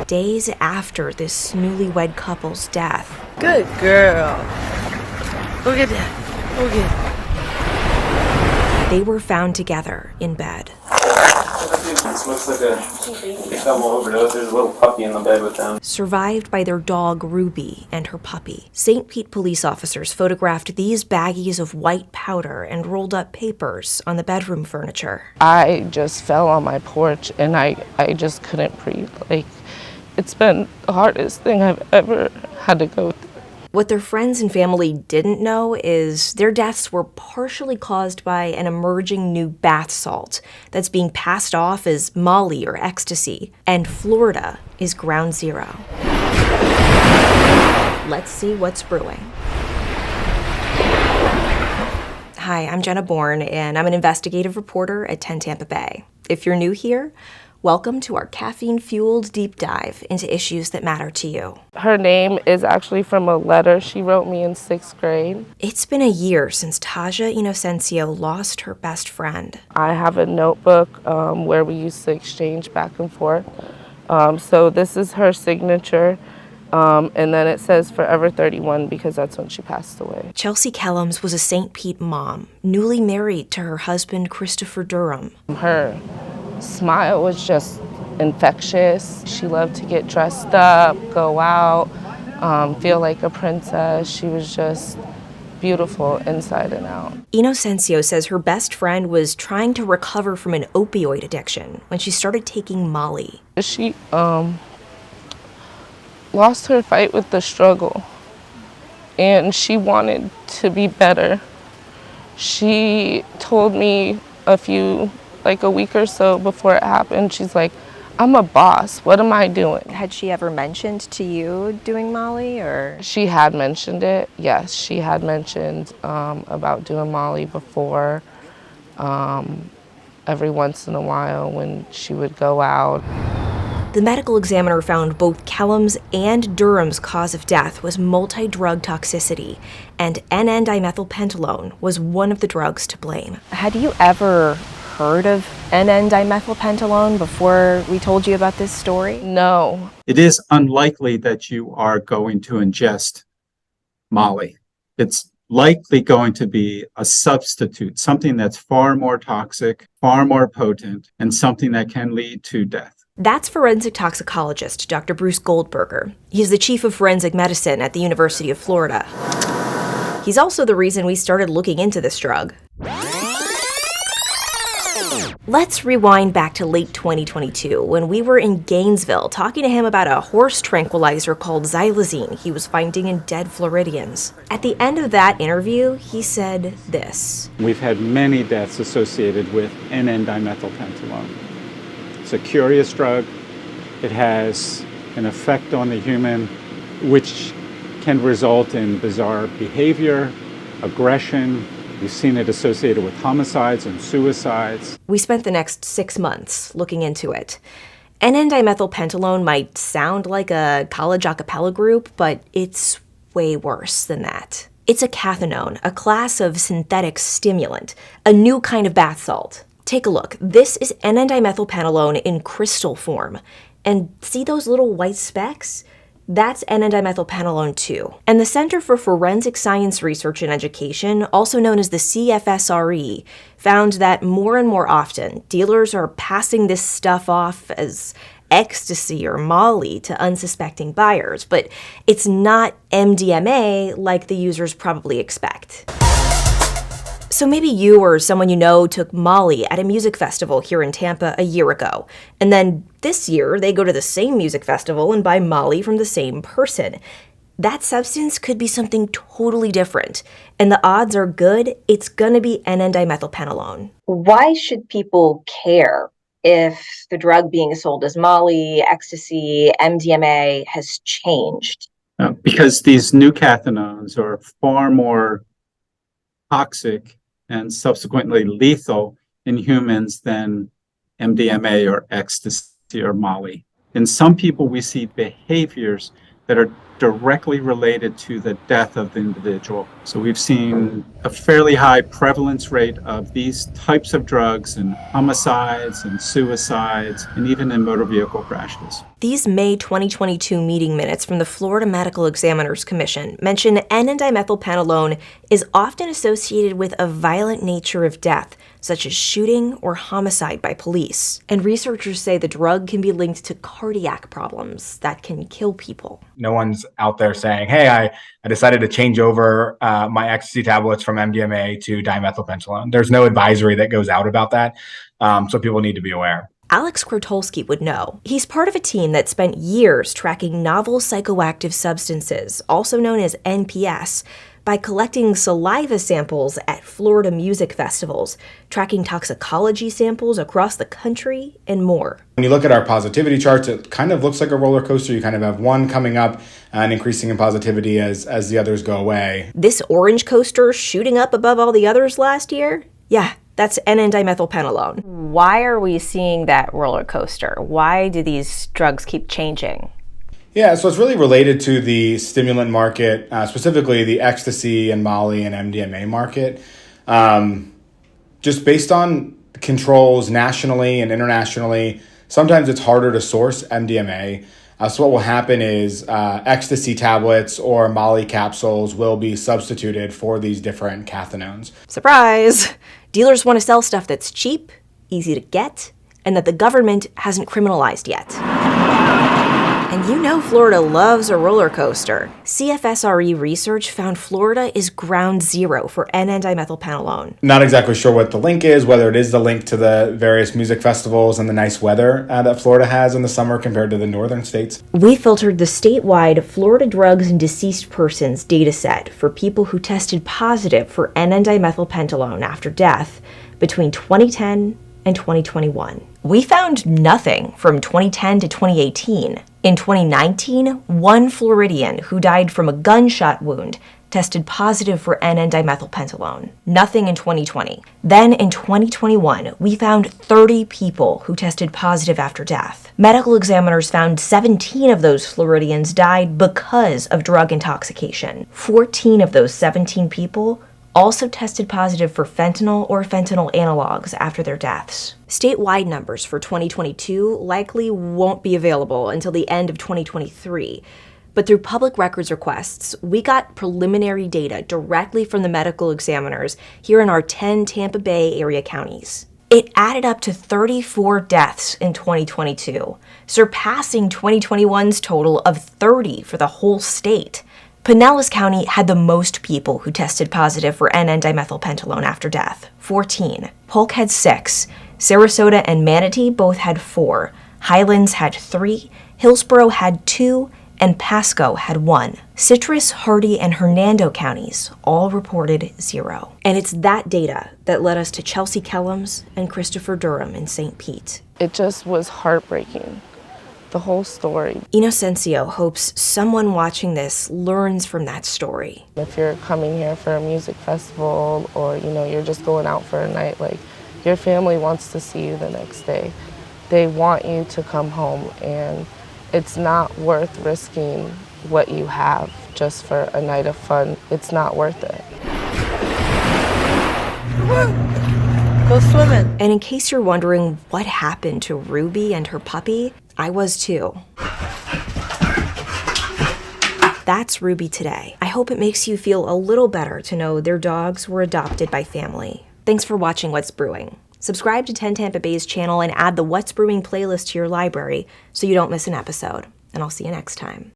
Days after this newlywed couple's death. Good girl. Look at that. Okay. They were found together in bed. This looks like a double overdose. There's a little puppy in the bed with them. Survived by their dog Ruby and her puppy. St. Pete police officers photographed these baggies of white powder and rolled up papers on the bedroom furniture. I just fell on my porch and I just couldn't breathe. Like, it's been the hardest thing I've ever had to go through. What their friends and family didn't know is their deaths were partially caused by an emerging new bath salt that's being passed off as Molly or ecstasy, and Florida is ground zero. Let's see what's brewing. Hi, I'm Jenna Bourne, and I'm an investigative reporter at 10 Tampa Bay. If you're new here, welcome to our caffeine-fueled deep dive into issues that matter to you. Her name is actually from a letter she wrote me in 6th grade. It's been a year since Taja Inocencio lost her best friend. I have a notebook where we used to exchange back and forth. So this is her signature, and then it says Forever 31 because that's when she passed away. Chelsea Kellums was a St. Pete mom, newly married to her husband Christopher Durham. Her smile was just infectious. She loved to get dressed up, go out, feel like a princess. She was just beautiful inside and out. Inocencio says her best friend was trying to recover from an opioid addiction when she started taking Molly. She lost her fight with the struggle, and she wanted to be better. She told me a week or so before it happened, she's like, I'm a boss, what am I doing? Had she ever mentioned to you doing Molly, or? She had mentioned it, yes. She had mentioned about doing Molly before, every once in a while when she would go out. The medical examiner found both Kellums and Durham's cause of death was multi-drug toxicity, and N N-Dimethylpentylone was one of the drugs to blame. Had you ever heard of N N-Dimethylpentylone before we told you about this story? No. It is unlikely that you are going to ingest Molly. It's likely going to be a substitute, something that's far more toxic, far more potent, and something that can lead to death. That's forensic toxicologist Dr. Bruce Goldberger. He's the chief of forensic medicine at the University of Florida. He's also the reason we started looking into this drug. Let's rewind back to late 2022 when we were in Gainesville talking to him about a horse tranquilizer called xylazine he was finding in dead Floridians. At the end of that interview, he said this. We've had many deaths associated with N N-Dimethylpentylone. It's a curious drug. It has an effect on the human which can result in bizarre behavior, aggression. We've seen it associated with homicides and suicides. We spent the next 6 months looking into it. N N-Dimethylpentylone might sound like a college a cappella group, but it's way worse than that. It's a cathinone, a class of synthetic stimulant, a new kind of bath salt. Take a look. This is N N-Dimethylpentylone in crystal form. And see those little white specks? That's N N-Dimethylpentylone too. And the Center for Forensic Science Research and Education, also known as the CFSRE, found that more and more often, dealers are passing this stuff off as ecstasy or Molly to unsuspecting buyers, but it's not MDMA like the users probably expect. So maybe you or someone you know took Molly at a music festival here in Tampa a year ago, and then this year they go to the same music festival and buy Molly from the same person. That substance could be something totally different, and the odds are good it's gonna be N N-Dimethylpentylone. Why should people care if the drug being sold as Molly, ecstasy, MDMA has changed? Because these new cathinones are far more toxic and subsequently lethal in humans than MDMA or ecstasy or Molly. In some people, we see behaviors that are directly related to the death of the individual. So we've seen a fairly high prevalence rate of these types of drugs in homicides and suicides and even in motor vehicle crashes. These May 2022 meeting minutes from the Florida Medical Examiners Commission mention N N-Dimethylpentylone is often associated with a violent nature of death, such as shooting or homicide by police. And researchers say the drug can be linked to cardiac problems that can kill people. No one's out there saying, hey, I decided to change over my ecstasy tablets from MDMA to dimethylpentylone. There's no advisory that goes out about that, so people need to be aware. Alex Krotolski would know. He's part of a team that spent years tracking novel psychoactive substances, also known as NPS, by collecting saliva samples at Florida music festivals, tracking toxicology samples across the country, and more. When you look at our positivity charts, it kind of looks like a roller coaster. You kind of have one coming up and increasing in positivity as the others go away. This orange coaster shooting up above all the others last year? Yeah, that's N N-Dimethylpentylone. Why are we seeing that roller coaster? Why do these drugs keep changing? Yeah, so it's really related to the stimulant market, specifically the ecstasy and Molly and MDMA market. Just based on controls nationally and internationally, sometimes it's harder to source MDMA. So what will happen is ecstasy tablets or Molly capsules will be substituted for these different cathinones. Surprise! Dealers want to sell stuff that's cheap, easy to get, and that the government hasn't criminalized yet. And you know Florida loves a roller coaster. CFSRE research found Florida is ground zero for N N-Dimethylpentylone. Not exactly sure what the link is, whether it is the link to the various music festivals and the nice weather that Florida has in the summer compared to the northern states. We filtered the statewide Florida Drugs and Deceased Persons data set for people who tested positive for N N-Dimethylpentylone after death between 2010 and 2021. We found nothing from 2010 to 2018. In 2019, one Floridian who died from a gunshot wound tested positive for N N-Dimethylpentylone. Nothing in 2020. Then in 2021, we found 30 people who tested positive after death. Medical examiners found 17 of those Floridians died because of drug intoxication. 14 of those 17 people also tested positive for fentanyl or fentanyl analogs after their deaths. Statewide numbers for 2022 likely won't be available until the end of 2023, but through public records requests, we got preliminary data directly from the medical examiners here in our 10 Tampa Bay area counties. It added up to 34 deaths in 2022, surpassing 2021's total of 30 for the whole state. Pinellas County had the most people who tested positive for N N-Dimethylpentylone after death, 14. Polk had 6. Sarasota and Manatee both had 4. Highlands had 3. Hillsborough had 2. And Pasco had 1. Citrus, Hardy, and Hernando counties all reported 0. And it's that data that led us to Chelsea Kellums and Christopher Durham in St. Pete. It just was heartbreaking. The whole story. Inocencio hopes someone watching this learns from that story. If you're coming here for a music festival or, you're just going out for a night, your family wants to see you the next day. They want you to come home, and it's not worth risking what you have just for a night of fun. It's not worth it. Go swimming. And in case you're wondering what happened to Ruby and her puppy, I was too. That's Ruby today. I hope it makes you feel a little better to know their dogs were adopted by family. Thanks for watching What's Brewing. Subscribe to 10 Tampa Bay's channel and add the What's Brewing playlist to your library so you don't miss an episode. And I'll see you next time.